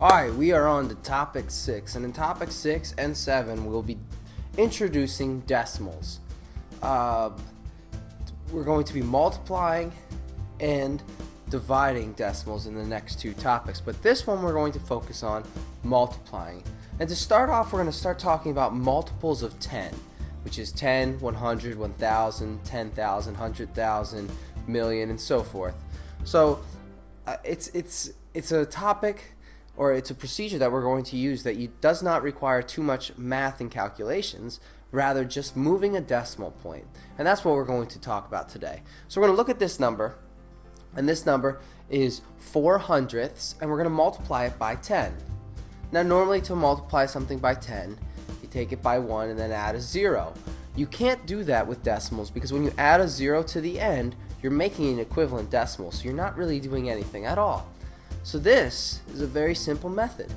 Alright, we are on to topic 6, and in topic 6 and 7 we'll be introducing decimals. We're going to be multiplying and dividing decimals in the next two topics, but this one we're going to focus on multiplying. And to start off, we're going to start talking about multiples of 10, which is 10, 100, 1000, 10,000, 100,000, million, and so forth. So it's a topic, or it's a procedure that we're going to use that does not require too much math and calculations, rather just moving a decimal point. And that's what we're going to talk about today. So we're going to look at this number, and this number is 4 hundredths, and we're going to multiply it by 10. Now normally to multiply something by 10, you take it by 1 and then add a 0. You can't do that with decimals because when you add a 0 to the end, you're making an equivalent decimal, so you're not really doing anything at all. So this is a very simple method.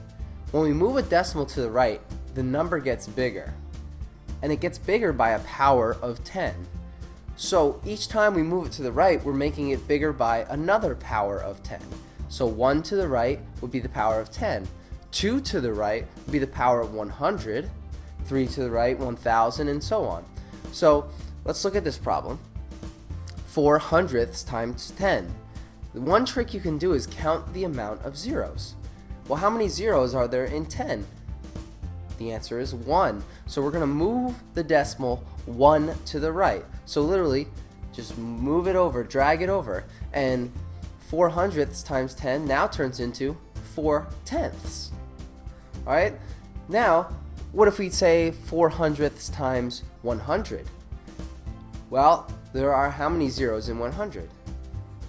When we move a decimal to the right, the number gets bigger. And it gets bigger by a power of 10. So each time we move it to the right, we're making it bigger by another power of 10. So 1 to the right would be the power of 10. 2 to the right would be the power of 100. 3 to the right, 1000, and so on. So let's look at this problem. 4 hundredths times 10. The one trick you can do is count the amount of zeros. Well, how many zeros are there in 10? The answer is 1. So we're going to move the decimal 1 to the right. So literally, just move it over, drag it over, and 4 hundredths times 10 now turns into 4 tenths. Alright? Now, what if we say 4 hundredths times 100? Well, there are how many zeros in 100?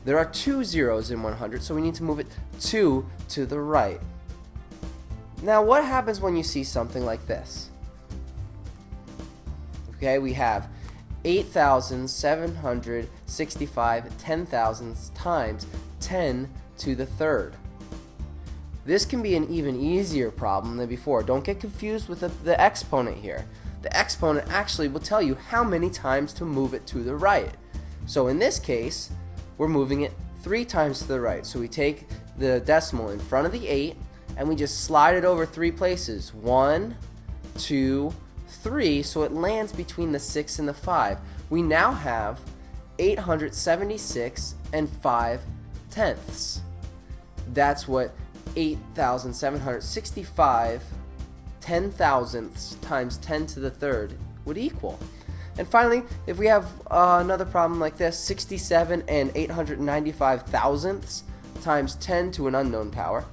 There are 2 zeros in 100, so we need to move it 2 to the right. Now, what happens when you see something like this? Okay, we have 8,765 10,000ths times 10 to the third. This can be an even easier problem than before. Don't get confused with the exponent here. The exponent actually will tell you how many times to move it to the right. So in this case, we're moving it 3 times to the right. So we take the decimal in front of the 8 and we just slide it over 3 places. 1, 2, 3, so it lands between the 6 and the 5. We now have 876 and 5 tenths. That's what 8,765 10,000ths times 10 to the third would equal. And finally, if we have another problem like this, 67 and 895 thousandths times 10 to an unknown power,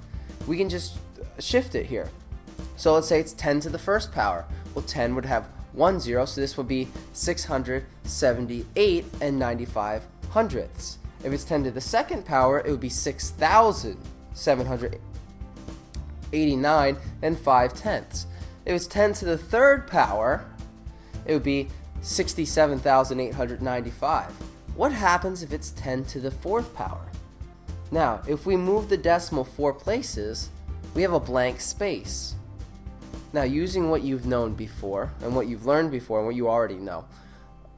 we can just shift it here. So let's say it's 10 to the first power. Well, 10 would have 1 0, so this would be 678 and 95 hundredths. If it's 10 to the second power, it would be 6,789 and 5 tenths. If it's 10 to the third power, it would be 67,895. What happens if it's 10 to the fourth power? Now, if we move the decimal 4 places, we have a blank space. Now, using what you've known before, and what you've learned before, and what you already know,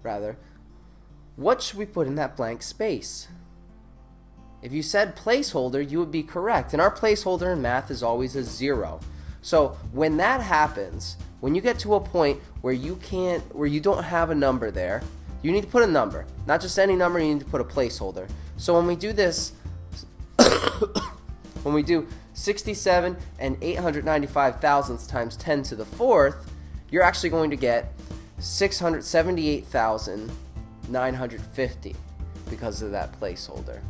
rather, what should we put in that blank space? If you said placeholder, you would be correct, and our placeholder in math is always a 0. So when that happens, when you get to a point where you don't have a number there, you need to put a number. Not just any number, you need to put a placeholder. So when we do this, when we do 67 and 895 thousandths times 10 to the fourth, you're actually going to get 678,950 because of that placeholder.